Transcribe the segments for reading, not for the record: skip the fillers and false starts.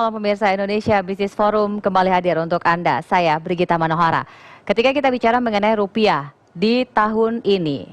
malam pemirsa. Indonesia Business Forum kembali hadir untuk Anda. Saya Brigita Manohara. Ketika kita bicara mengenai rupiah di tahun ini,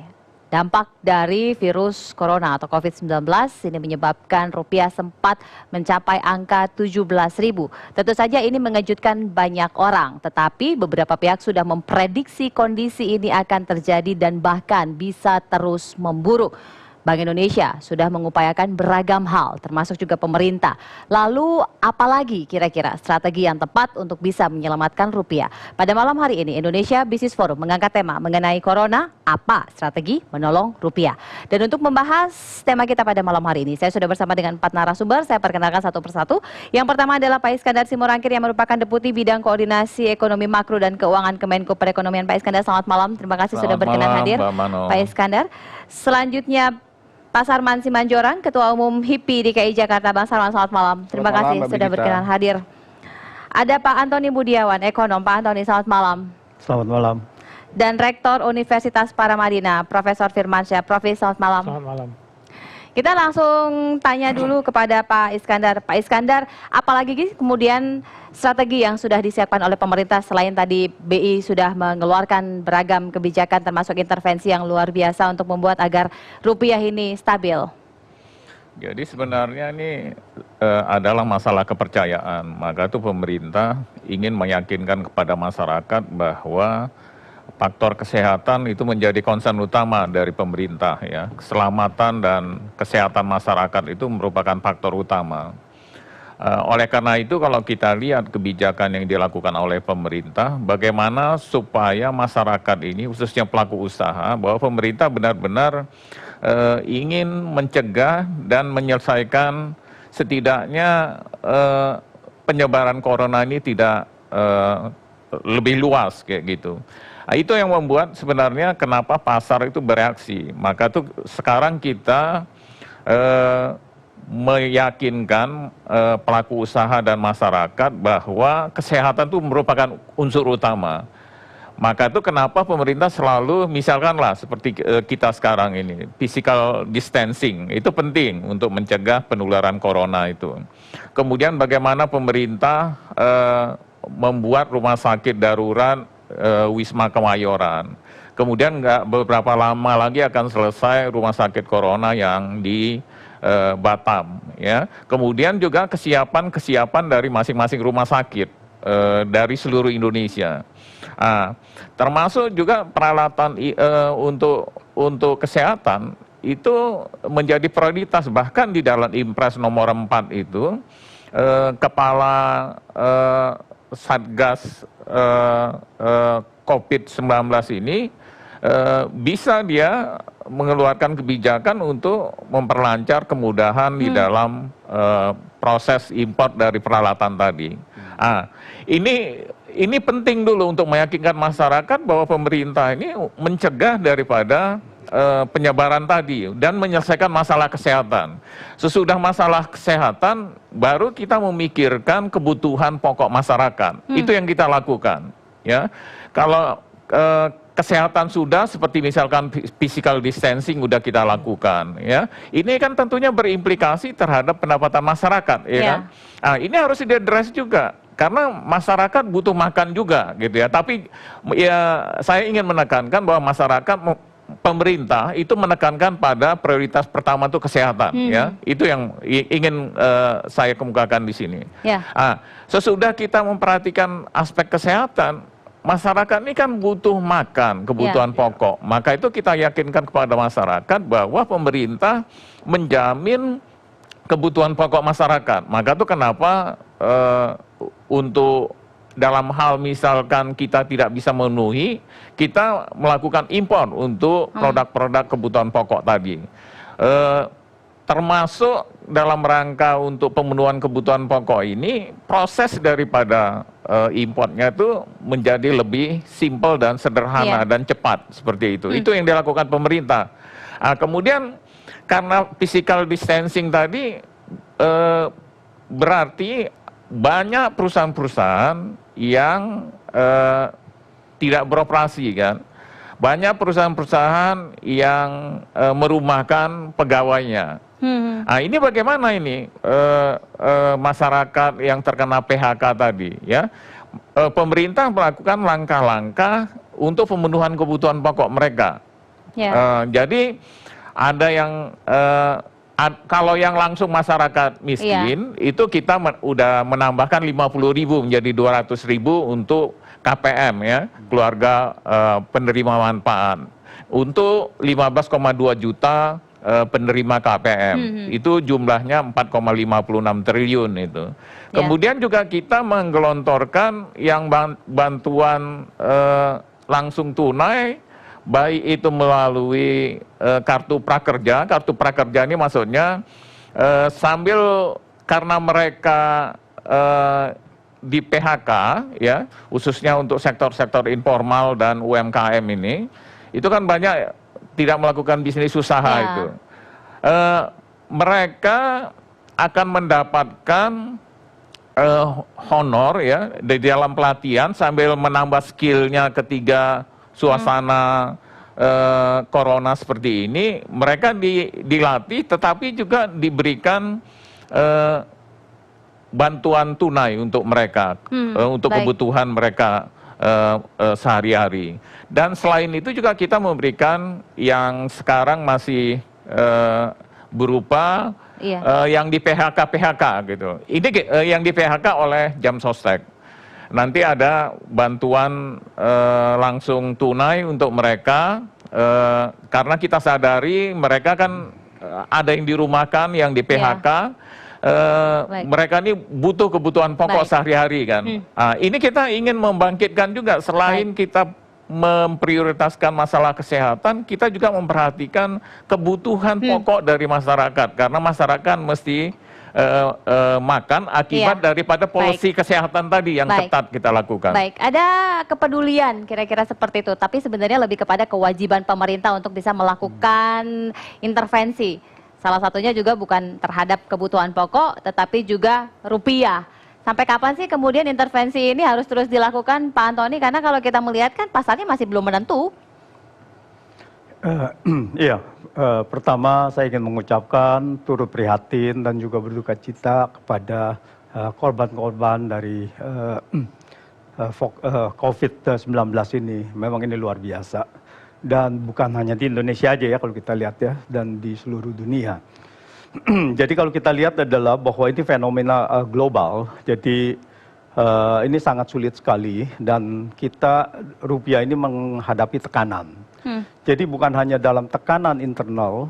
dampak dari virus corona atau COVID-19 ini menyebabkan rupiah sempat mencapai angka 17.000. Tentu saja ini mengejutkan banyak orang, tetapi beberapa pihak sudah memprediksi kondisi ini akan terjadi dan bahkan bisa terus memburuk. Bank Indonesia sudah mengupayakan beragam hal, termasuk juga pemerintah. Lalu apalagi kira-kira strategi yang tepat untuk bisa menyelamatkan rupiah? Pada malam hari ini, Indonesia Business Forum mengangkat tema mengenai corona, apa strategi menolong rupiah? Dan untuk membahas tema kita pada malam hari ini, saya sudah bersama dengan 4 narasumber. Saya perkenalkan satu persatu. Yang pertama adalah Pak Iskandar Simorangkir yang merupakan Deputi Bidang Koordinasi Ekonomi Makro dan Keuangan Kemenko Perekonomian. Pak Iskandar, selamat malam. Terima kasih sudah berkenan hadir, Pak Iskandar. Selanjutnya, Pak Sarman Simanjorang, Ketua Umum HIPI DKI Jakarta. Bang Sarman, selamat malam. Terima kasih sudah berkenan hadir. Ada Pak Antoni Budiawan, ekonom. Pak Antoni, selamat malam. Selamat malam. Dan Rektor Universitas Paramadina, Profesor Firmansyah. Prof, selamat malam. Selamat malam. Kita langsung tanya dulu kepada Pak Iskandar. Pak Iskandar, apalagi kemudian strategi yang sudah disiapkan oleh pemerintah selain tadi BI sudah mengeluarkan beragam kebijakan termasuk intervensi yang luar biasa untuk membuat agar rupiah ini stabil? Jadi sebenarnya ini adalah masalah kepercayaan. Maka itu pemerintah ingin meyakinkan kepada masyarakat bahwa faktor kesehatan itu menjadi concern utama dari pemerintah, ya. Keselamatan dan kesehatan masyarakat itu merupakan faktor utama. Oleh karena itu kalau kita lihat kebijakan yang dilakukan oleh pemerintah, bagaimana supaya masyarakat ini khususnya pelaku usaha, bahwa pemerintah benar-benar ingin mencegah dan menyelesaikan setidaknya penyebaran corona ini tidak lebih luas kayak gitu. Nah, itu yang membuat sebenarnya kenapa pasar itu bereaksi. Maka tuh sekarang kita meyakinkan pelaku usaha dan masyarakat bahwa kesehatan itu merupakan unsur utama. Maka itu kenapa pemerintah selalu, misalkanlah seperti kita sekarang ini, physical distancing, itu penting untuk mencegah penularan corona itu. Kemudian bagaimana pemerintah membuat rumah sakit darurat Wisma Kemayoran. Kemudian beberapa lama lagi akan selesai rumah sakit corona yang di Batam, ya. Kemudian juga kesiapan dari masing-masing rumah sakit dari seluruh Indonesia. Termasuk juga peralatan untuk kesehatan itu menjadi prioritas. Bahkan di dalam Impres nomor 4 itu kepala Satgas COVID-19 ini bisa dia mengeluarkan kebijakan untuk memperlancar kemudahan di dalam proses import dari peralatan tadi. Ini penting dulu untuk meyakinkan masyarakat bahwa pemerintah ini mencegah daripada penyebaran tadi dan menyelesaikan masalah kesehatan. Sesudah masalah kesehatan, baru kita memikirkan kebutuhan pokok masyarakat. Itu yang kita lakukan. Ya, kalau kesehatan sudah, seperti misalkan physical distancing sudah kita lakukan. Ya, ini kan tentunya berimplikasi terhadap pendapatan masyarakat. Ya kan? Nah, ini harus diadres juga. Karena masyarakat butuh makan juga, gitu ya. Tapi ya saya ingin menekankan bahwa masyarakat pemerintah itu menekankan pada prioritas pertama itu kesehatan, ya. Itu yang ingin saya kemukakan di sini. Sesudah kita memperhatikan aspek kesehatan, masyarakat ini kan butuh makan, kebutuhan pokok. Maka itu kita yakinkan kepada masyarakat bahwa pemerintah menjamin kebutuhan pokok masyarakat. Maka itu kenapa untuk dalam hal misalkan kita tidak bisa memenuhi, kita melakukan impor untuk produk-produk kebutuhan pokok tadi. Termasuk dalam rangka untuk pemenuhan kebutuhan pokok ini, proses daripada importnya itu menjadi lebih simpel dan sederhana dan cepat seperti itu. Itu yang dilakukan pemerintah. Kemudian karena physical distancing tadi berarti banyak perusahaan-perusahaan yang tidak beroperasi kan. banyak perusahaan-perusahaan yang merumahkan pegawainya. Nah, ini bagaimana ini masyarakat yang terkena PHK tadi, ya? Pemerintah melakukan langkah-langkah untuk pemenuhan kebutuhan pokok mereka. Jadi ada yang kalau yang langsung masyarakat miskin itu kita udah menambahkan 50.000 menjadi 200.000 untuk KPM, ya, keluarga penerima manfaat. Untuk 15,2 juta penerima KPM, itu jumlahnya 4,56 triliun itu. Kemudian juga kita menggelontorkan yang bantuan langsung tunai, baik itu melalui kartu prakerja. Kartu prakerja ini maksudnya sambil karena mereka di PHK, ya, khususnya untuk sektor-sektor informal dan UMKM ini, itu kan banyak tidak melakukan bisnis usaha itu. Mereka akan mendapatkan honor, ya, di dalam pelatihan sambil menambah skillnya ketika suasana corona seperti ini. Mereka dilatih tetapi juga diberikan bantuan tunai untuk mereka, untuk kebutuhan mereka sehari-hari. Dan selain itu juga kita memberikan yang sekarang masih berupa yang di PHK gitu. Ini yang di PHK oleh Jamsostek. Nanti ada bantuan langsung tunai untuk mereka, karena kita sadari mereka kan ada yang dirumahkan, yang di PHK. Mereka ini butuh kebutuhan pokok sehari-hari kan. Nah, ini kita ingin membangkitkan juga, selain kita memprioritaskan masalah kesehatan, kita juga memperhatikan kebutuhan pokok dari masyarakat, karena masyarakat mesti makan akibat daripada polisi kesehatan tadi yang ketat kita lakukan. Baik, ada kepedulian kira-kira seperti itu, tapi sebenarnya lebih kepada kewajiban pemerintah untuk bisa melakukan intervensi. Salah satunya juga bukan terhadap kebutuhan pokok, tetapi juga rupiah. Sampai kapan sih kemudian intervensi ini harus terus dilakukan, Pak Antoni? Karena kalau kita melihat kan pasarnya masih belum menentu. Pertama saya ingin mengucapkan turut prihatin dan juga berduka cita kepada korban-korban dari COVID-19 ini. Memang ini luar biasa. Dan bukan hanya di Indonesia aja ya kalau kita lihat ya, dan di seluruh dunia. Jadi kalau kita lihat adalah bahwa ini fenomena global, jadi ini sangat sulit sekali dan kita rupiah ini menghadapi tekanan. Jadi bukan hanya dalam tekanan internal,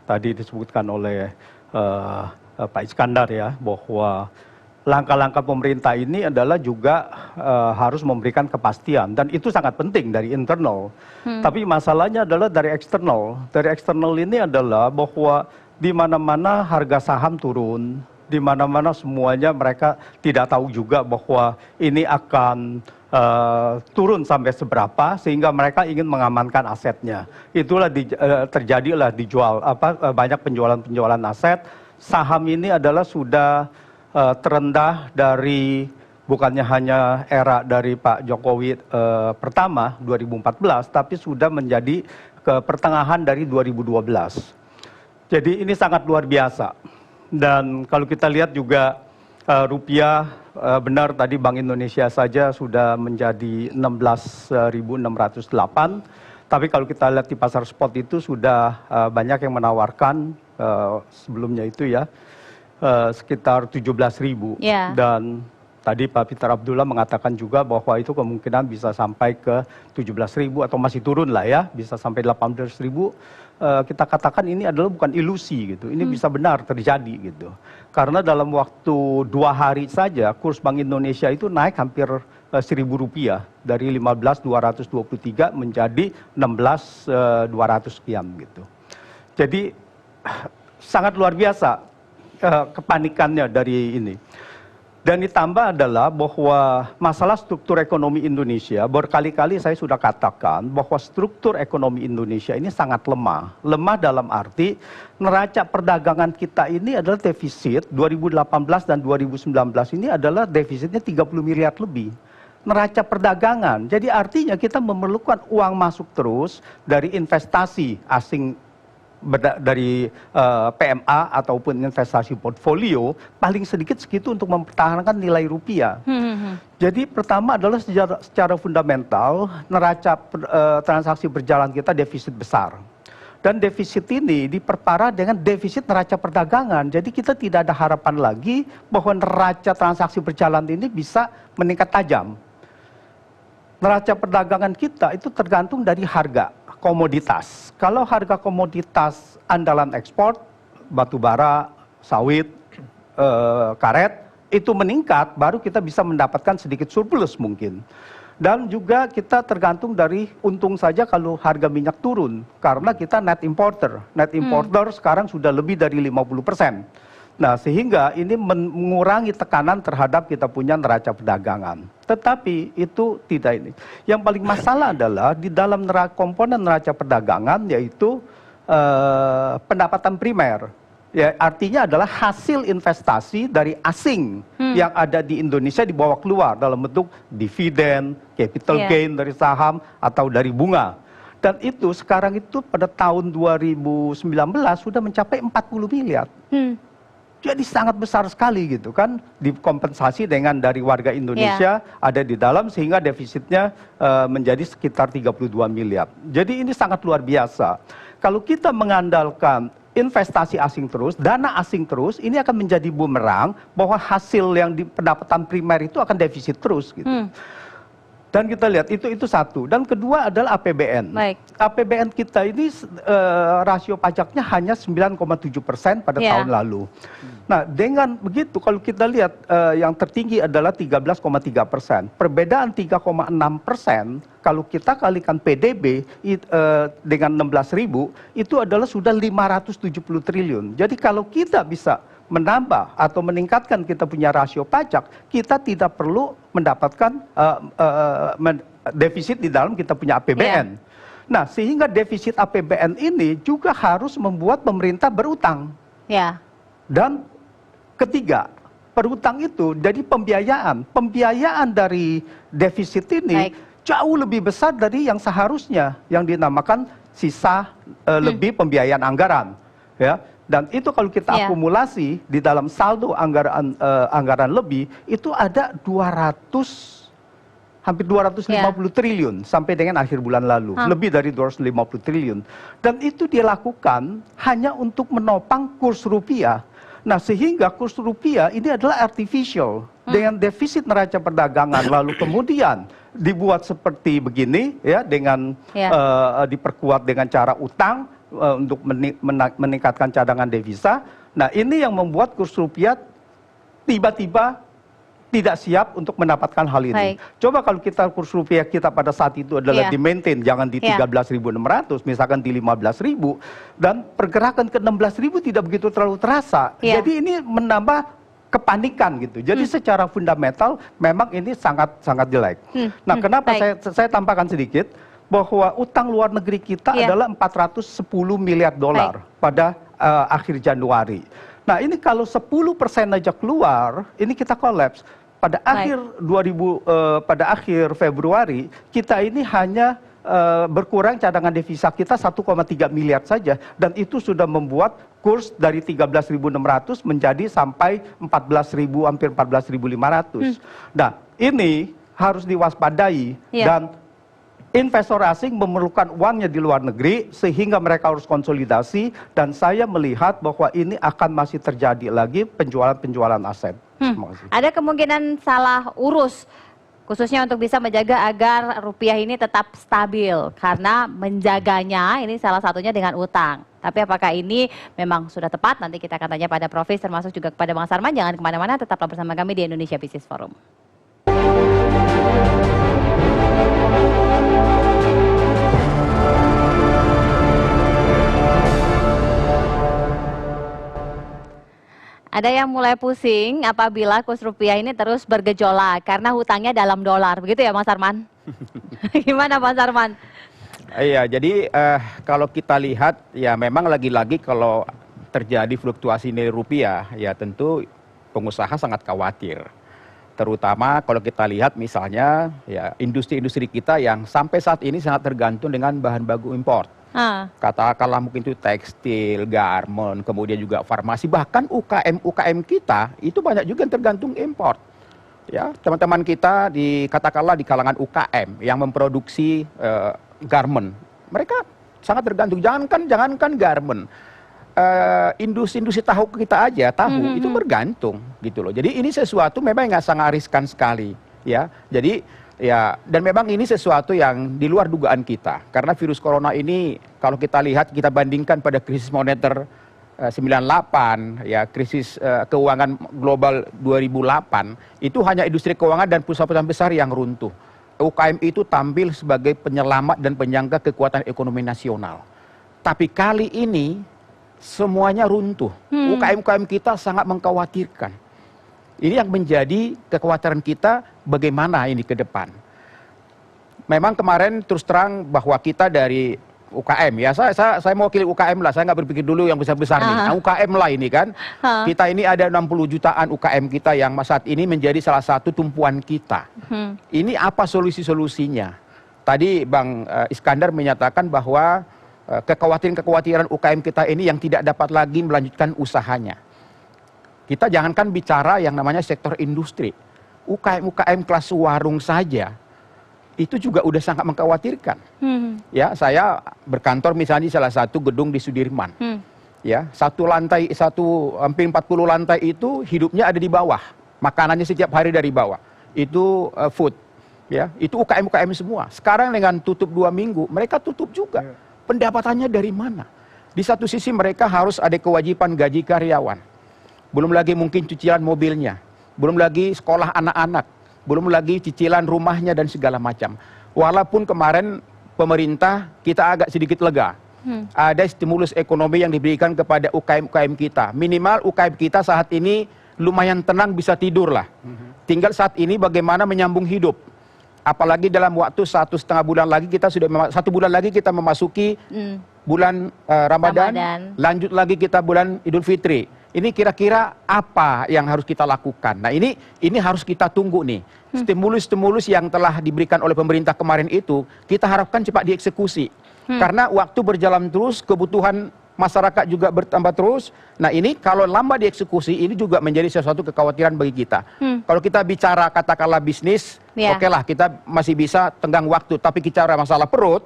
tadi disebutkan oleh Pak Iskandar ya, bahwa langkah-langkah pemerintah ini adalah juga harus memberikan kepastian, dan itu sangat penting dari internal. Tapi masalahnya adalah dari eksternal. Dari eksternal ini adalah bahwa di mana-mana harga saham turun, di mana-mana semuanya mereka tidak tahu juga bahwa ini akan turun sampai seberapa, sehingga mereka ingin mengamankan asetnya. Itulah terjadilah banyak penjualan aset. Saham ini adalah sudah terendah dari, bukannya hanya era dari Pak Jokowi pertama 2014, tapi sudah menjadi ke pertengahan dari 2012. Jadi ini sangat luar biasa. Dan kalau kita lihat juga rupiah, benar tadi Bank Indonesia saja sudah menjadi 16.608. Tapi kalau kita lihat di pasar spot itu sudah banyak yang menawarkan sebelumnya itu ya, sekitar 17.000. Dan tadi Pak Peter Abdullah mengatakan juga bahwa itu kemungkinan bisa sampai ke 17.000 atau masih turun lah ya, bisa sampai 18.000. Kita katakan ini adalah bukan ilusi gitu, ini bisa benar terjadi gitu. Karena dalam waktu 2 hari saja kurs Bank Indonesia itu naik hampir 1.000 rupiah, dari 15.223 menjadi 16.200 sekian gitu. Jadi sangat luar biasa kepanikannya dari ini. Dan ditambah adalah bahwa masalah struktur ekonomi Indonesia, berkali-kali saya sudah katakan bahwa struktur ekonomi Indonesia ini sangat lemah. Lemah dalam arti neraca perdagangan kita ini adalah defisit 2018 dan 2019 ini adalah defisitnya 30 miliar lebih. neraca perdagangan. Jadi artinya kita memerlukan uang masuk terus dari investasi asing dari PMA ataupun investasi portfolio, paling sedikit segitu untuk mempertahankan nilai rupiah. Jadi pertama adalah secara fundamental neraca transaksi berjalan kita defisit besar. Dan defisit ini diperparah dengan defisit neraca perdagangan. Jadi kita tidak ada harapan lagi bahwa neraca transaksi berjalan ini bisa meningkat tajam. Neraca perdagangan kita itu tergantung dari harga komoditas. Kalau harga komoditas andalan ekspor, batu bara, sawit, karet, itu meningkat, baru kita bisa mendapatkan sedikit surplus mungkin. Dan juga kita tergantung dari untung saja kalau harga minyak turun, karena kita net importer. Net importer sekarang sudah lebih dari 50%. Nah, sehingga ini mengurangi tekanan terhadap kita punya neraca perdagangan. Tetapi itu tidak ini. Yang paling masalah adalah di dalam komponen neraca perdagangan, yaitu pendapatan primer. Ya, artinya adalah hasil investasi dari asing yang ada di Indonesia dibawa keluar dalam bentuk dividen, capital gain dari saham atau dari bunga. Dan itu sekarang itu pada tahun 2019 sudah mencapai 40 miliar. Jadi sangat besar sekali gitu kan, dikompensasi dengan dari warga Indonesia ada di dalam sehingga defisitnya menjadi sekitar 32 miliar. Jadi ini sangat luar biasa. Kalau kita mengandalkan investasi asing terus, dana asing terus, ini akan menjadi bumerang bahwa hasil yang di pendapatan primer itu akan defisit terus gitu. Dan kita lihat itu satu. Dan kedua adalah APBN. Baik. APBN kita ini rasio pajaknya hanya 9,7% pada tahun lalu. Nah, dengan begitu kalau kita lihat yang tertinggi adalah 13,3%. Perbedaan 3,6% kalau kita kalikan PDB dengan 16.000 itu adalah sudah 570 triliun. Jadi kalau kita bisa menambah atau meningkatkan kita punya rasio pajak, kita tidak perlu mendapatkan defisit di dalam kita punya APBN. Nah, sehingga defisit APBN ini juga harus membuat pemerintah berutang. Dan ketiga, berutang itu jadi pembiayaan. Pembiayaan dari defisit ini jauh lebih besar dari yang seharusnya, yang dinamakan sisa lebih pembiayaan anggaran. Ya. Dan itu kalau kita akumulasi di dalam saldo anggaran lebih, itu ada hampir 250 triliun sampai dengan akhir bulan lalu. Lebih dari 250 triliun. Dan itu dilakukan hanya untuk menopang kurs rupiah. Nah, sehingga kurs rupiah ini adalah artificial. Dengan defisit neraca perdagangan, lalu kemudian dibuat seperti begini, ya, dengan diperkuat dengan cara utang, untuk meningkatkan cadangan devisa. Nah, ini yang membuat kurs rupiah tiba-tiba tidak siap untuk mendapatkan hal ini. Coba kalau kita kurs rupiah kita pada saat itu adalah di-maintain, jangan di 13.600, misalkan di 15.000, dan pergerakan ke 16.000 tidak begitu terlalu terasa. Jadi ini menambah kepanikan gitu. Jadi secara fundamental memang ini sangat jelek. Nah, kenapa saya tambahkan sedikit bahwa utang luar negeri kita adalah 410 miliar dolar pada akhir Januari. Nah, ini kalau 10% aja keluar, ini kita kolaps. Pada pada akhir Februari, kita ini hanya berkurang cadangan devisa kita 1,3 miliar saja, dan itu sudah membuat kurs dari 13.600 menjadi sampai 14.000, hampir 14.500. Nah, ini harus diwaspadai dan investor asing memerlukan uangnya di luar negeri sehingga mereka harus konsolidasi, dan saya melihat bahwa ini akan masih terjadi lagi penjualan aset. Ada kemungkinan salah urus khususnya untuk bisa menjaga agar rupiah ini tetap stabil, karena menjaganya ini salah satunya dengan utang. Tapi apakah ini memang sudah tepat? Nanti kita akan tanya pada Profes, termasuk juga kepada Bang Sarman. Jangan kemana-mana, tetaplah bersama kami di Indonesia Business Forum. Ada yang mulai pusing apabila kurs rupiah ini terus bergejolak karena hutangnya dalam dolar, begitu ya Bang Sarman? Gimana Bang Sarman? Iya, jadi kalau kita lihat ya memang lagi-lagi kalau terjadi fluktuasi nilai rupiah ya tentu pengusaha sangat khawatir. Terutama kalau kita lihat misalnya ya industri-industri kita yang sampai saat ini sangat tergantung dengan bahan baku import. Katakanlah mungkin itu tekstil, garment, kemudian juga farmasi, bahkan UKM kita itu banyak juga yang tergantung import. Ya, teman-teman kita katakanlah di kalangan UKM yang memproduksi garment, mereka sangat tergantung. Jangankan garment, industri tahu kita aja, itu bergantung gitu loh. Jadi ini sesuatu memang yang sangat riskan sekali, ya. Jadi ya, dan memang ini sesuatu yang di luar dugaan kita. Karena virus corona ini kalau kita lihat, kita bandingkan pada krisis moneter 98, ya krisis keuangan global 2008, itu hanya industri keuangan dan perusahaan-perusahaan besar yang runtuh. UKM itu tampil sebagai penyelamat dan penyangga kekuatan ekonomi nasional. Tapi kali ini semuanya runtuh. UKM-UKM kita sangat mengkhawatirkan. Ini yang menjadi kekhawatiran kita bagaimana ini ke depan. Memang kemarin terus terang bahwa kita dari UKM, ya saya mewakili UKM lah, saya nggak berpikir dulu yang besar-besar nih. Nah, UKM lah ini kan. Kita ini ada 60 jutaan UKM kita yang saat ini menjadi salah satu tumpuan kita. Ini apa solusi-solusinya? Tadi Bang Iskandar menyatakan bahwa kekhawatiran UKM kita ini yang tidak dapat lagi melanjutkan usahanya. Kita jangankan bicara yang namanya sektor industri. UKM kelas warung saja, itu juga udah sangat mengkhawatirkan. Ya, saya berkantor misalnya di salah satu gedung di Sudirman. Ya, hampir 40 lantai itu hidupnya ada di bawah. Makanannya setiap hari dari bawah. Itu food. Ya, itu UKM semua. Sekarang dengan tutup 2 minggu, mereka tutup juga. Pendapatannya dari mana? Di satu sisi mereka harus ada kewajiban gaji karyawan. Belum lagi mungkin cicilan mobilnya. Belum lagi sekolah anak-anak. Belum lagi cicilan rumahnya dan segala macam. Walaupun kemarin pemerintah kita agak sedikit lega. Ada stimulus ekonomi yang diberikan kepada UKM kita. Minimal UKM kita saat ini lumayan tenang, bisa tidur lah. Tinggal saat ini bagaimana menyambung hidup. Apalagi dalam waktu 1,5 bulan lagi kita sudah 1 bulan lagi kita memasuki bulan Ramadan, lanjut lagi kita bulan Idul Fitri. Ini kira-kira apa yang harus kita lakukan? Nah, ini harus kita tunggu nih. Stimulus-stimulus yang telah diberikan oleh pemerintah kemarin itu kita harapkan cepat dieksekusi. Karena waktu berjalan terus, kebutuhan masyarakat juga bertambah terus. Nah, ini kalau lambat dieksekusi, ini juga menjadi sesuatu kekhawatiran bagi kita. Kalau kita bicara katakanlah bisnis, oke lah, kita masih bisa tenggang waktu. Tapi bicara masalah perut,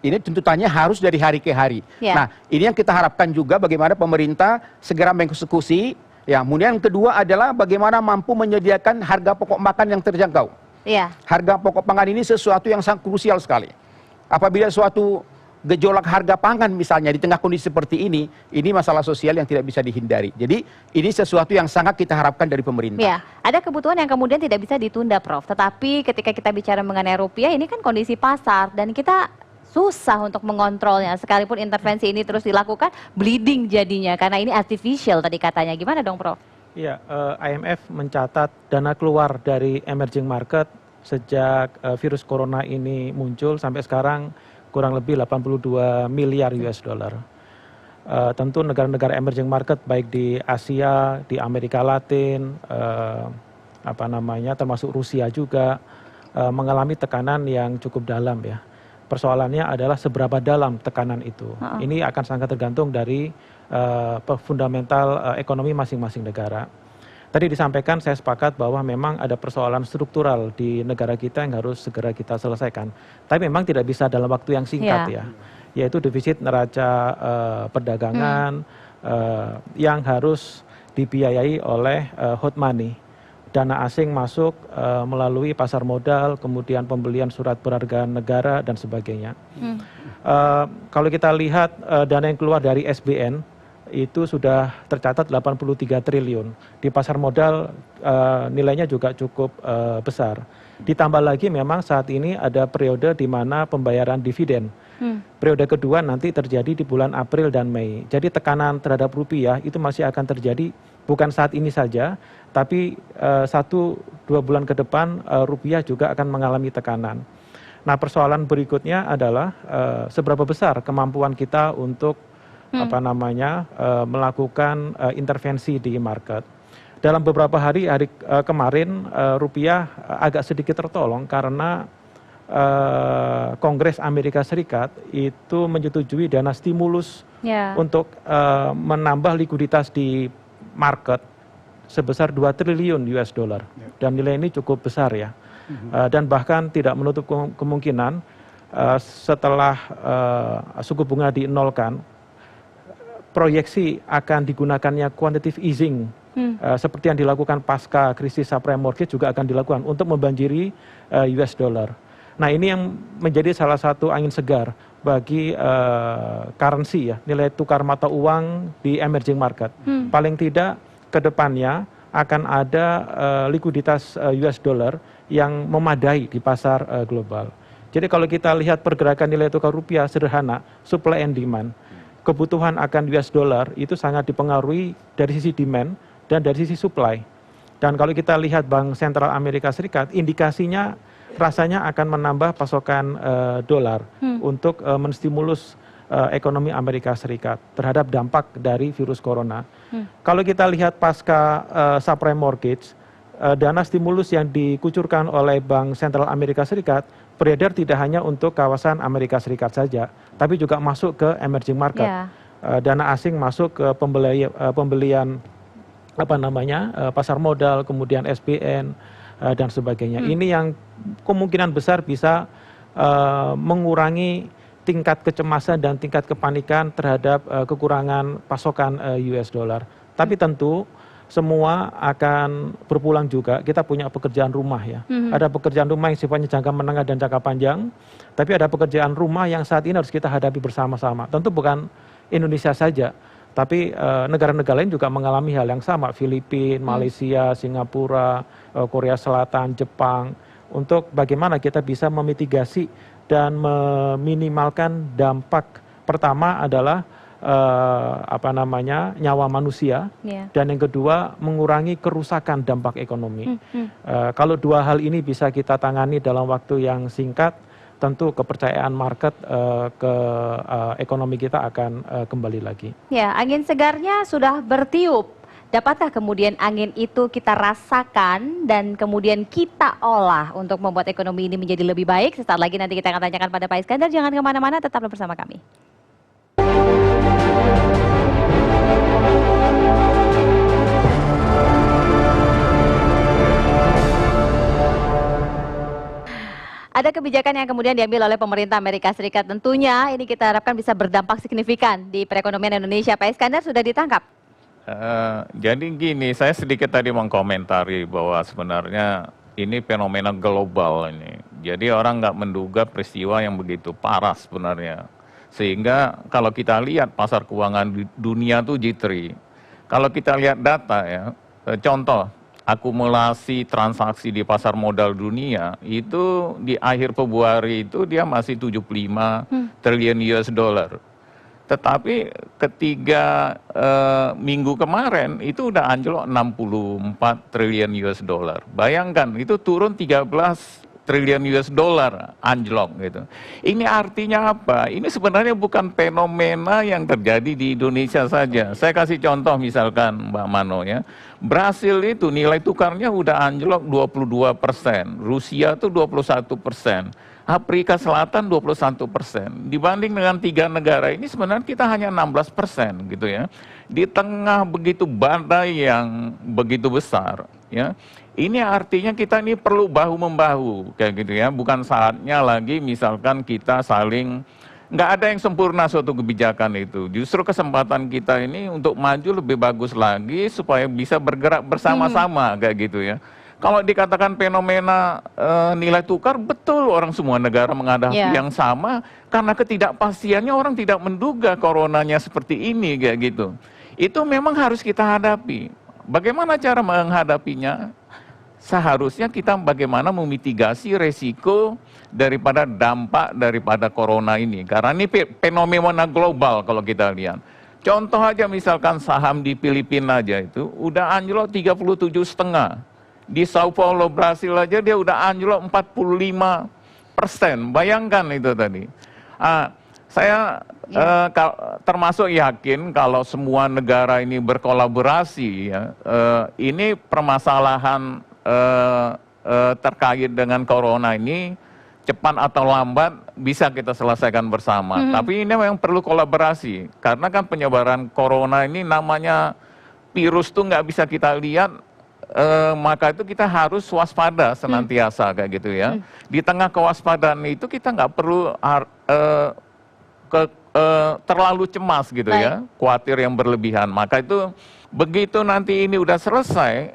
ini tuntutannya harus dari hari ke hari. Nah, ini yang kita harapkan juga bagaimana pemerintah segera mengeksekusi. Ya, kemudian yang kedua adalah bagaimana mampu menyediakan harga pokok makan yang terjangkau. Harga pokok pangan ini sesuatu yang sangat krusial sekali. Apabila suatu gejolak harga pangan misalnya di tengah kondisi seperti ini masalah sosial yang tidak bisa dihindari. Jadi ini sesuatu yang sangat kita harapkan dari pemerintah. Ya, ada kebutuhan yang kemudian tidak bisa ditunda, Prof. Tetapi ketika kita bicara mengenai rupiah, ini kan kondisi pasar dan kita susah untuk mengontrolnya. Sekalipun intervensi ini terus dilakukan, bleeding jadinya karena ini artificial tadi katanya. Gimana dong, Prof? Iya, IMF mencatat dana keluar dari emerging market sejak virus corona ini muncul sampai sekarang kurang lebih 82 miliar US dollar. Tentu negara-negara emerging market baik di Asia, di Amerika Latin, termasuk Rusia juga mengalami tekanan yang cukup dalam ya. Persoalannya adalah seberapa dalam tekanan itu. Ini akan sangat tergantung dari fundamental ekonomi masing-masing negara. Tadi disampaikan, saya sepakat bahwa memang ada persoalan struktural di negara kita yang harus segera kita selesaikan. Tapi memang tidak bisa dalam waktu yang singkat ya. Yaitu defisit neraca perdagangan yang harus dibiayai oleh hot money. Dana asing masuk melalui pasar modal, kemudian pembelian surat berharga negara dan sebagainya. Kalau kita lihat dana yang keluar dari SBN, itu sudah tercatat 83 triliun. Di pasar modal nilainya juga cukup besar. Ditambah lagi memang saat ini ada periode di mana pembayaran dividen. Periode kedua nanti terjadi di bulan April dan Mei. Jadi tekanan terhadap rupiah itu masih akan terjadi bukan saat ini saja, tapi 1-2 bulan ke depan rupiah juga akan mengalami tekanan. Nah, persoalan berikutnya adalah seberapa besar kemampuan kita untuk melakukan intervensi di market. dalam beberapa hari kemarin rupiah agak sedikit tertolong karena Kongres Amerika Serikat itu menyetujui dana stimulus untuk menambah likuiditas di market sebesar 2 triliun US dollar. Dan nilai ini cukup besar ya. Dan bahkan tidak menutup kemungkinan setelah suku bunga dinolkan, proyeksi akan digunakannya quantitative easing seperti yang dilakukan pasca krisis subprime mortgage juga akan dilakukan untuk membanjiri US dollar. Nah, ini yang menjadi salah satu angin segar bagi currency ya, nilai tukar mata uang di emerging market. Paling tidak ke depannya akan ada likuiditas US dollar yang memadai di pasar global. Jadi kalau kita lihat pergerakan nilai tukar rupiah sederhana, supply and demand, kebutuhan akan US dollar itu sangat dipengaruhi dari sisi demand dan dari sisi supply. Dan kalau kita lihat Bank Sentral Amerika Serikat, indikasinya rasanya akan menambah pasokan dolar untuk menstimulus ekonomi Amerika Serikat terhadap dampak dari virus corona. Kalau kita lihat pasca subprime mortgage, dana stimulus yang dikucurkan oleh Bank Sentral Amerika Serikat beredar tidak hanya untuk kawasan Amerika Serikat saja, tapi juga masuk ke emerging market. Dana asing masuk ke pembelian pasar modal, kemudian SBN dan sebagainya. Ini yang kemungkinan besar bisa mengurangi tingkat kecemasan dan tingkat kepanikan terhadap kekurangan pasokan US dollar. Tapi tentu semua akan berpulang juga. Kita punya pekerjaan rumah ya. Ada pekerjaan rumah yang sifatnya jangka menengah dan jangka panjang. Tapi ada pekerjaan rumah yang saat ini harus kita hadapi bersama-sama. Tentu bukan Indonesia saja, tapi negara-negara lain juga mengalami hal yang sama. Filipina, Malaysia, Singapura, Korea Selatan, Jepang. Untuk bagaimana kita bisa memitigasi dan meminimalkan dampak. Pertama adalah nyawa manusia, dan yang kedua mengurangi kerusakan dampak ekonomi. Kalau dua hal ini bisa kita tangani dalam waktu yang singkat, tentu kepercayaan market ke ekonomi kita akan kembali lagi. Ya, angin segarnya sudah bertiup. Dapatkah kemudian angin itu kita rasakan dan kemudian kita olah untuk membuat ekonomi ini menjadi lebih baik? Sesaat lagi nanti kita akan tanyakan pada Pak Iskandar. Jangan kemana-mana, tetaplah bersama kami. Ada kebijakan yang kemudian diambil oleh pemerintah Amerika Serikat. Tentunya ini kita harapkan bisa berdampak signifikan di perekonomian Indonesia. Pak Iskandar sudah ditangkap? Jadi gini, saya sedikit tadi mengkomentari bahwa sebenarnya ini fenomena global ini. Jadi orang nggak menduga peristiwa yang begitu parah sebenarnya. Sehingga kalau kita lihat pasar keuangan di dunia tuh jittery. Kalau kita lihat data ya, contoh akumulasi transaksi di pasar modal dunia itu di akhir Februari itu dia masih 75 triliun US dollar. Tetapi ketiga minggu kemarin itu udah anjlok 64 triliun US dollar. Bayangkan itu turun 13 triliun US dollar anjlok gitu. Ini artinya apa? Ini sebenarnya bukan fenomena yang terjadi di Indonesia saja. Saya kasih contoh misalkan Mbak Mano ya. Brasil itu nilai tukarnya udah anjlok 22%, Rusia itu 21%. Afrika Selatan 21%. Dibanding dengan 3 negara ini sebenarnya kita hanya 16% gitu ya. Di tengah begitu badai yang begitu besar ya. Ini artinya kita ini perlu bahu-membahu kayak gitu ya. Bukan saatnya lagi misalkan kita saling, nggak ada yang sempurna suatu kebijakan itu. Justru kesempatan kita ini untuk maju lebih bagus lagi supaya bisa bergerak bersama-sama kayak gitu ya. Kalau dikatakan fenomena nilai tukar, betul orang semua negara menghadapi yang sama, karena ketidakpastiannya orang tidak menduga coronanya seperti ini kayak gitu. Itu memang harus kita hadapi. Bagaimana cara menghadapinya? Seharusnya kita bagaimana memitigasi resiko daripada dampak daripada corona ini. Karena ini fenomena global kalau kita lihat. Contoh aja misalkan saham di Filipina aja itu udah anjlok 37,5. Di Sao Paulo, Brasil aja dia udah anjlok 45%. Bayangkan itu tadi. Saya termasuk yakin kalau semua negara ini berkolaborasi, ya, ini permasalahan terkait dengan corona ini cepat atau lambat bisa kita selesaikan bersama. Tapi ini memang perlu kolaborasi, karena kan penyebaran corona ini namanya virus tuh nggak bisa kita lihat, maka itu kita harus waspada senantiasa kayak gitu ya. Di tengah kewaspadaan itu kita nggak perlu terlalu cemas gitu ya, khawatir yang berlebihan. Maka itu begitu nanti ini udah selesai,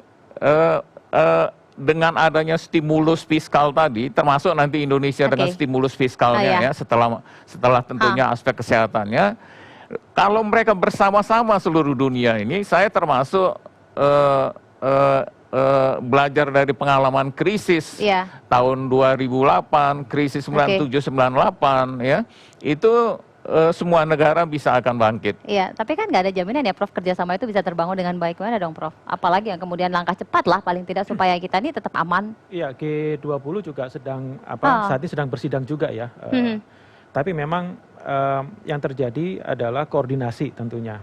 dengan adanya stimulus fiskal tadi, termasuk nanti Indonesia dengan stimulus fiskalnya ya, setelah tentunya aspek kesehatannya, kalau mereka bersama-sama seluruh dunia ini, saya termasuk belajar dari pengalaman krisis tahun 2008, krisis 97-98 ya, itu semua negara bisa akan bangkit. Iya, tapi kan nggak ada jaminan ya, Prof, kerjasama itu bisa terbangun dengan baik. Mana dong, Prof? Apalagi yang kemudian langkah cepat lah, paling tidak supaya kita ini tetap aman. Iya, G20 juga sedang saat ini sedang bersidang juga ya. Tapi memang yang terjadi adalah koordinasi tentunya.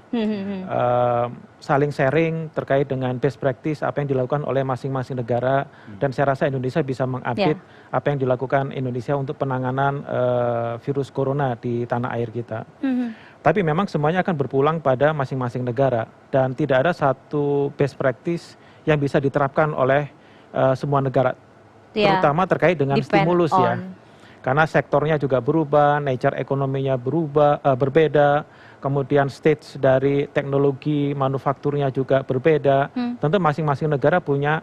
Saling sharing terkait dengan best practice apa yang dilakukan oleh masing-masing negara, dan saya rasa Indonesia bisa mengupdate apa yang dilakukan Indonesia untuk penanganan virus corona di tanah air kita. Tapi memang semuanya akan berpulang pada masing-masing negara, dan tidak ada satu best practice yang bisa diterapkan oleh semua negara, terutama terkait dengan stimulus ya. Karena sektornya juga berubah, nature ekonominya berbeda, kemudian stage dari teknologi manufakturnya juga berbeda. Tentu masing-masing negara punya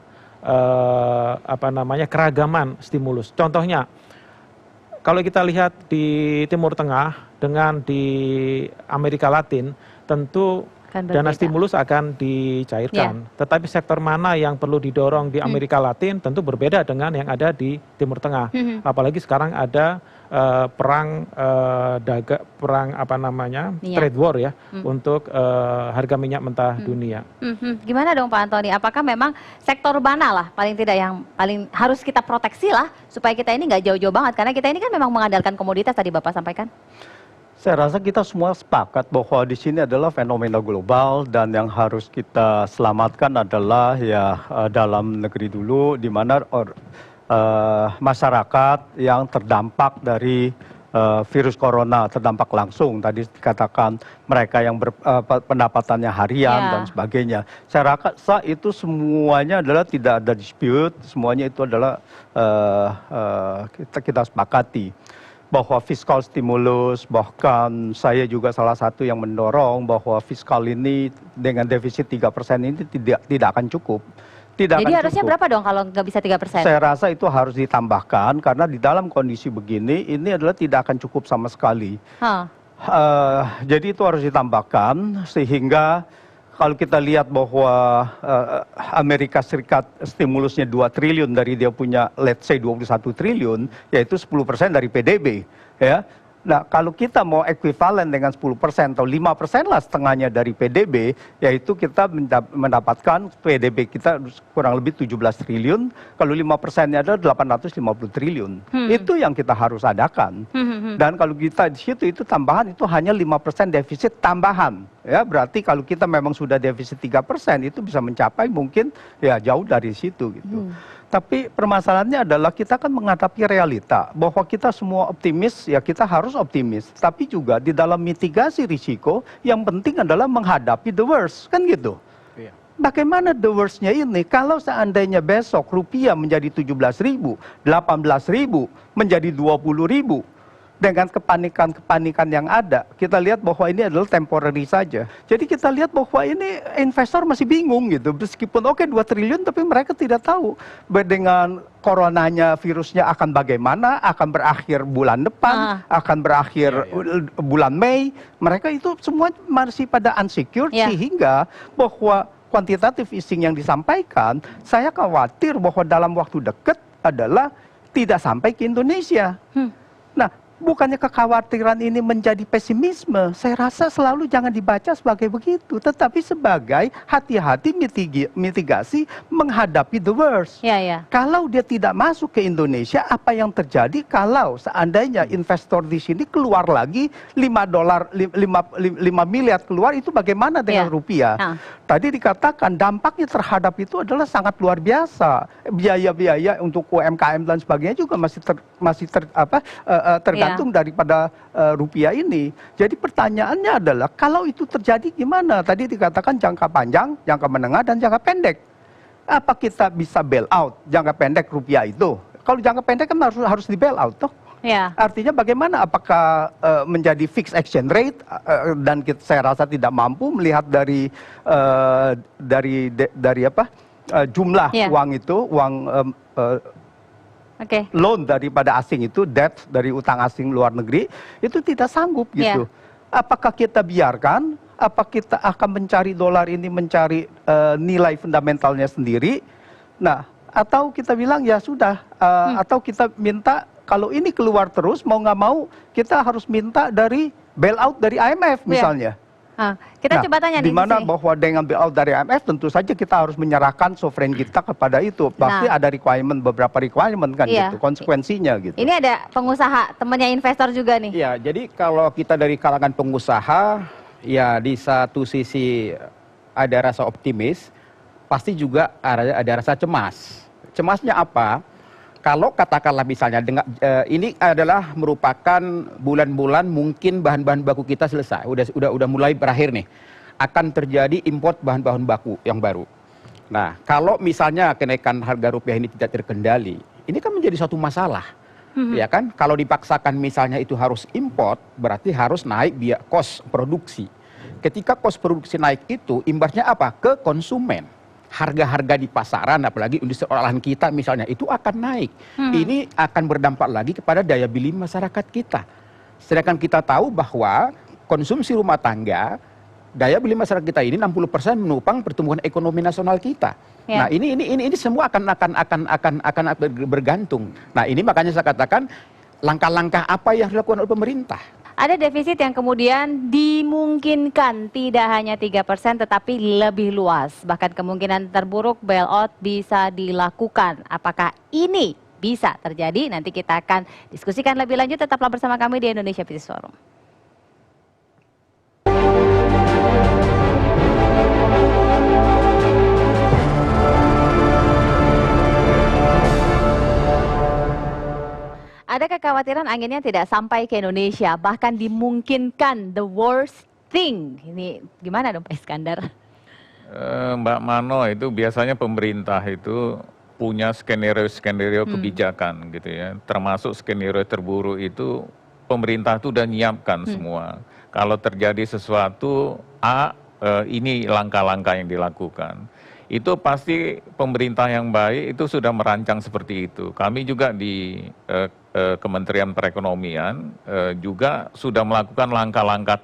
keragaman stimulus. Contohnya, kalau kita lihat di Timur Tengah dengan di Amerika Latin, tentu dana stimulus akan dicairkan. Tetapi sektor mana yang perlu didorong di Amerika Latin tentu berbeda dengan yang ada di Timur Tengah. Apalagi sekarang ada perang trade war ya, untuk harga minyak mentah dunia. Gimana dong Pak Antoni? Apakah memang sektor mana lah paling tidak yang paling harus kita proteksi lah supaya kita ini nggak jauh-jauh banget, karena kita ini kan memang mengandalkan komoditas tadi Bapak sampaikan. Saya rasa kita semua sepakat bahwa di sini adalah fenomena global, dan yang harus kita selamatkan adalah ya dalam negeri dulu, di mana masyarakat yang terdampak dari virus corona, terdampak langsung. Tadi dikatakan mereka yang pendapatannya harian dan sebagainya. Saya rasa itu semuanya adalah tidak ada dispute, semuanya itu adalah kita sepakati. Bahwa fiskal stimulus, bahkan saya juga salah satu yang mendorong bahwa fiskal ini dengan defisit 3% ini tidak akan cukup. Jadi harusnya berapa dong kalau nggak bisa 3%? Saya rasa itu harus ditambahkan, karena di dalam kondisi begini ini adalah tidak akan cukup sama sekali. Jadi itu harus ditambahkan, sehingga kalau kita lihat bahwa Amerika Serikat stimulusnya 2 triliun dari dia punya let's say 21 triliun, yaitu 10% dari PDB. Ya. Nah, kalau kita mau ekuivalen dengan 10% atau 5% lah setengahnya dari PDB, yaitu kita mendapatkan PDB kita kurang lebih 17 triliun, kalau 5%-nya adalah 850 triliun. Itu yang kita harus adakan. Dan kalau kita di situ itu tambahan itu hanya 5% defisit tambahan. Ya, berarti kalau kita memang sudah defisit 3%, itu bisa mencapai mungkin ya jauh dari situ gitu. Tapi permasalahannya adalah kita kan menghadapi realita bahwa kita semua optimis, ya kita harus optimis. Tapi juga di dalam mitigasi risiko, yang penting adalah menghadapi the worst, kan gitu. Bagaimana the worst-nya ini? Kalau seandainya besok rupiah menjadi 17.000, 18.000, menjadi 20.000, dengan kepanikan-kepanikan yang ada, kita lihat bahwa ini adalah temporary saja. Jadi kita lihat bahwa ini investor masih bingung gitu. Meskipun 2 triliun, tapi mereka tidak tahu dengan coronanya, virusnya akan bagaimana, akan berakhir bulan depan, akan berakhir bulan Mei. Mereka itu semua masih pada unsecure, sehingga bahwa quantitative easing yang disampaikan, saya khawatir bahwa dalam waktu dekat adalah tidak sampai ke Indonesia. Nah, bukannya kekhawatiran ini menjadi pesimisme. Saya rasa selalu jangan dibaca sebagai begitu, tetapi sebagai hati-hati mitigasi menghadapi the worst. Kalau dia tidak masuk ke Indonesia, apa yang terjadi kalau seandainya investor di sini keluar lagi $5 miliar keluar, itu bagaimana dengan rupiah? Tadi dikatakan dampaknya terhadap itu adalah sangat luar biasa. Biaya-biaya untuk UMKM dan sebagainya juga masih tergantung daripada rupiah ini. Jadi pertanyaannya adalah kalau itu terjadi gimana? Tadi dikatakan jangka panjang, jangka menengah, dan jangka pendek. Apa kita bisa bail out jangka pendek rupiah itu? Kalau jangka pendek kan harus di bail out toh. Artinya bagaimana? Apakah menjadi fixed exchange rate, dan saya rasa tidak mampu melihat dari jumlah uang itu, loan daripada asing itu, debt dari utang asing luar negeri itu tidak sanggup gitu. Apakah kita biarkan? Apa kita akan mencari dolar ini mencari nilai fundamentalnya sendiri? Nah, atau kita bilang ya sudah, atau kita minta kalau ini keluar terus mau nggak mau kita harus minta dari bailout dari IMF misalnya. Kita coba tanya di mana bahwa dengan bailout dari IMF tentu saja kita harus menyerahkan sovereign kita kepada itu. Pasti ada beberapa requirement kan gitu, konsekuensinya gitu. Ini ada pengusaha, temannya investor juga nih. Ya, jadi kalau kita dari kalangan pengusaha, ya di satu sisi ada rasa optimis, pasti juga ada rasa cemas. Cemasnya apa? Kalau katakanlah misalnya ini adalah merupakan bulan-bulan mungkin bahan-bahan baku kita selesai, udah mulai berakhir nih, akan terjadi import bahan-bahan baku yang baru. Nah, kalau misalnya kenaikan harga rupiah ini tidak terkendali, ini kan menjadi suatu masalah, ya kan? Kalau dipaksakan misalnya itu harus import, berarti harus naik biaya kos produksi. Ketika kos produksi naik itu, imbasnya apa? Ke konsumen. Harga-harga di pasaran, apalagi industri olahan kita misalnya, itu akan naik. Ini akan berdampak lagi kepada daya beli masyarakat kita. Sedangkan kita tahu bahwa konsumsi rumah tangga, daya beli masyarakat kita ini 60% menopang pertumbuhan ekonomi nasional kita. Nah, ini semua akan bergantung. Nah, ini makanya saya katakan langkah-langkah apa yang dilakukan oleh pemerintah. Ada defisit yang kemudian dimungkinkan tidak hanya 3% tetapi lebih luas. Bahkan kemungkinan terburuk bailout bisa dilakukan. Apakah ini bisa terjadi? Nanti kita akan diskusikan lebih lanjut. Tetaplah bersama kami di Indonesia Business Forum. Ada kekhawatiran anginnya tidak sampai ke Indonesia, bahkan dimungkinkan the worst thing. Ini gimana dong Pak Iskandar? Mbak Mano, itu biasanya pemerintah itu punya skenario kebijakan gitu ya. Termasuk skenario terburuk itu pemerintah itu udah nyiapkan semua. Kalau terjadi sesuatu ini langkah-langkah yang dilakukan. Itu pasti pemerintah yang baik itu sudah merancang seperti itu. Kami juga di Kementerian Perekonomian juga sudah melakukan langkah-langkah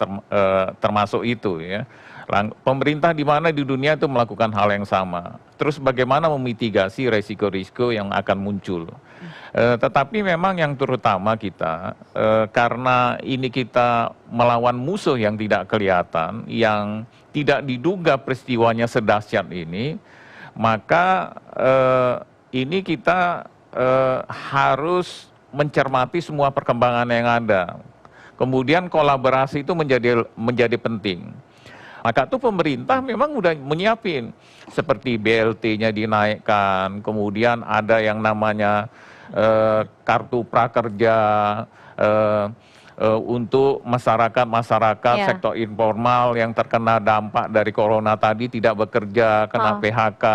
termasuk itu ya. Pemerintah di mana di dunia itu melakukan hal yang sama. Terus bagaimana memitigasi resiko-risiko yang akan muncul. Tetapi memang yang terutama kita, karena ini kita melawan musuh yang tidak kelihatan, yang tidak diduga peristiwanya sedahsyat ini, maka ini kita harus mencermati semua perkembangan yang ada. Kemudian kolaborasi itu menjadi penting. Maka itu pemerintah memang udah menyiapin, seperti BLT-nya dinaikkan, kemudian ada yang namanya kartu prakerja untuk masyarakat sektor informal yang terkena dampak dari corona tadi tidak bekerja, kena PHK.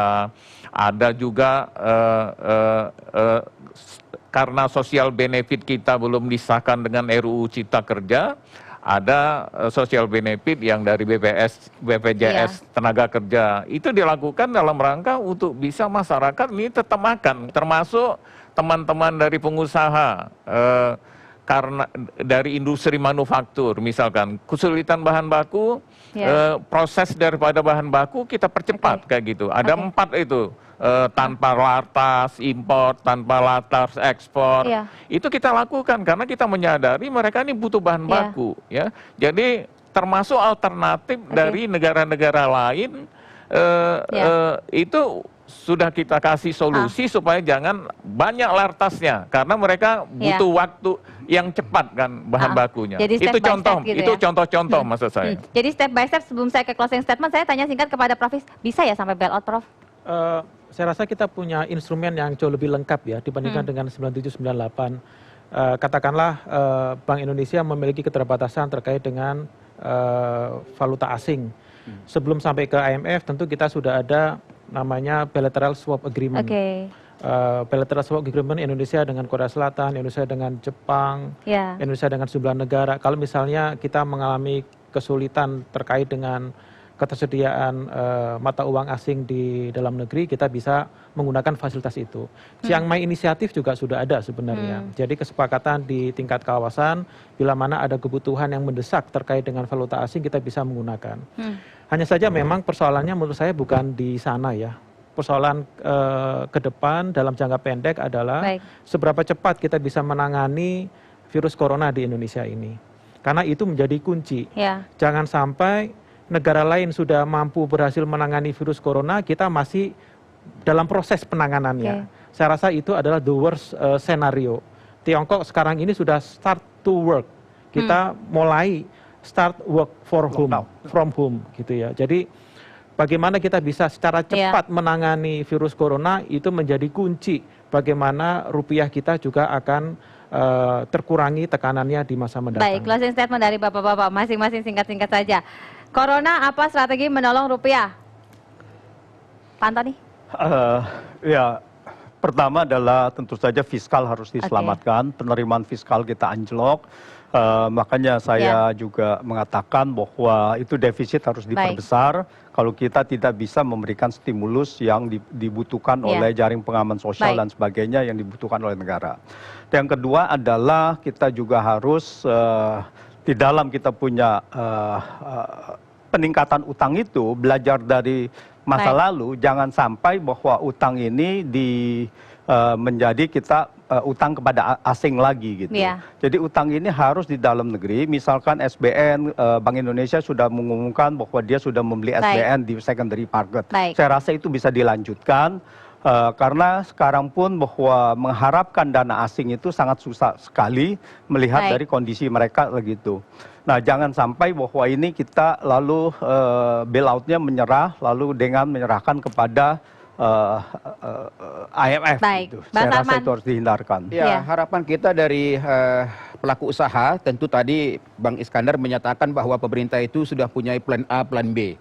Ada juga karena sosial benefit kita belum disahkan dengan RUU Cipta Kerja, ada sosial benefit yang dari BPJS tenaga kerja. Itu dilakukan dalam rangka untuk bisa masyarakat ini tetap makan, termasuk teman-teman dari pengusaha. karena dari industri manufaktur, misalkan kesulitan bahan baku, proses daripada bahan baku kita percepat kayak gitu. Ada 4 itu. Tanpa latas impor, tanpa latas ekspor, itu kita lakukan karena kita menyadari mereka ini butuh bahan baku, ya. Jadi termasuk alternatif dari negara-negara lain, itu sudah kita kasih solusi supaya jangan banyak lartasnya karena mereka butuh waktu yang cepat kan bahan bakunya. Jadi itu contoh, gitu itu contoh-contoh maksud saya. Jadi step by step sebelum saya ke closing statement, saya tanya singkat kepada Prof. Bisa ya sampai bailout, Prof? Saya rasa kita punya instrumen yang jauh lebih lengkap ya dibandingkan dengan 9798. Katakanlah Bank Indonesia memiliki keterbatasan terkait dengan valuta asing. Sebelum sampai ke IMF tentu kita sudah ada namanya bilateral swap agreement. Bilateral swap agreement Indonesia dengan Korea Selatan, Indonesia dengan Jepang, Indonesia dengan sejumlah negara. Kalau misalnya kita mengalami kesulitan terkait dengan ketersediaan mata uang asing di dalam negeri, kita bisa menggunakan fasilitas itu. Chiang Mai inisiatif juga sudah ada sebenarnya. Jadi kesepakatan di tingkat kawasan, bila mana ada kebutuhan yang mendesak terkait dengan valuta asing, kita bisa menggunakan. Hanya saja memang persoalannya menurut saya bukan di sana ya. Persoalan ke depan dalam jangka pendek adalah seberapa cepat kita bisa menangani virus corona di Indonesia ini. Karena itu menjadi kunci. Jangan sampai negara lain sudah mampu berhasil menangani virus corona, kita masih dalam proses penanganannya. Saya rasa itu adalah the worst scenario. Tiongkok sekarang ini sudah start to work. Kita mulai start work from home gitu ya. Jadi bagaimana kita bisa secara cepat menangani virus corona itu menjadi kunci bagaimana rupiah kita juga akan terkurangi tekanannya di masa mendatang. Baik, closing statement dari Bapak-bapak masing-masing singkat-singkat saja. Corona apa strategi menolong rupiah? Pak Antoni? Ya, pertama adalah tentu saja fiskal harus diselamatkan, penerimaan fiskal kita anjlok. Makanya saya juga mengatakan bahwa itu defisit harus diperbesar kalau kita tidak bisa memberikan stimulus yang dibutuhkan oleh jaring pengaman sosial dan sebagainya yang dibutuhkan oleh negara. Yang kedua adalah kita juga harus di dalam kita punya peningkatan utang itu belajar dari masa lalu, jangan sampai bahwa utang ini menjadi kita utang kepada asing lagi gitu. Jadi utang ini harus di dalam negeri. Misalkan SBN, Bank Indonesia sudah mengumumkan bahwa dia sudah membeli SBN di secondary market. Saya rasa itu bisa dilanjutkan. Karena sekarang pun bahwa mengharapkan dana asing itu sangat susah sekali melihat dari kondisi mereka begitu. Nah, jangan sampai bahwa ini kita lalu bailout-nya menyerah lalu dengan menyerahkan kepada IMF. Gitu. Saya rasa itu harus dihindarkan. Ya, harapan kita dari pelaku usaha tentu tadi Bang Iskandar menyatakan bahwa pemerintah itu sudah punya plan A, plan B.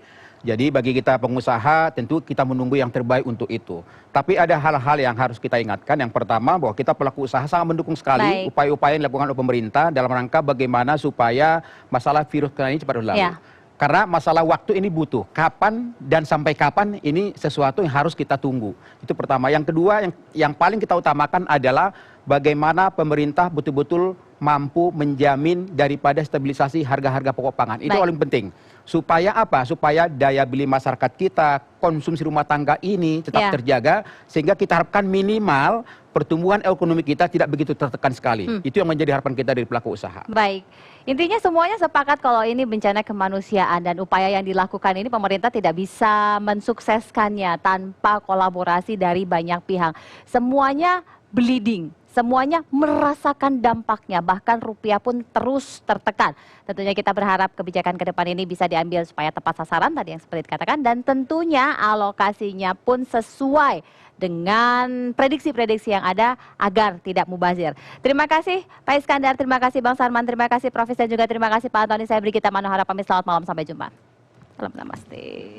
Jadi bagi kita pengusaha tentu kita menunggu yang terbaik untuk itu. Tapi ada hal-hal yang harus kita ingatkan. Yang pertama bahwa kita pelaku usaha sangat mendukung sekali upaya-upaya yang dilakukan oleh pemerintah dalam rangka bagaimana supaya masalah virus corona ini cepat berlalu. Karena masalah waktu ini butuh. Kapan dan sampai kapan ini sesuatu yang harus kita tunggu. Itu pertama. Yang kedua yang paling kita utamakan adalah bagaimana pemerintah betul-betul mampu menjamin daripada stabilisasi harga-harga pokok pangan. Itu paling penting. Supaya apa? Supaya daya beli masyarakat kita, konsumsi rumah tangga ini tetap terjaga, sehingga kita harapkan minimal pertumbuhan ekonomi kita tidak begitu tertekan sekali. Itu yang menjadi harapan kita dari pelaku usaha. Baik, intinya semuanya sepakat kalau ini bencana kemanusiaan dan upaya yang dilakukan ini pemerintah tidak bisa mensukseskannya tanpa kolaborasi dari banyak pihak. Semuanya bleeding. Semuanya merasakan dampaknya, bahkan rupiah pun terus tertekan. Tentunya kita berharap kebijakan ke depan ini bisa diambil supaya tepat sasaran tadi yang seperti dikatakan, dan tentunya alokasinya pun sesuai dengan prediksi-prediksi yang ada agar tidak mubazir. Terima kasih Pak Iskandar, terima kasih Bang Sarman, terima kasih Prof. dan juga terima kasih Pak Antoni. Saya Brigita Manohara pamit, selamat malam, sampai jumpa. Salam namaste.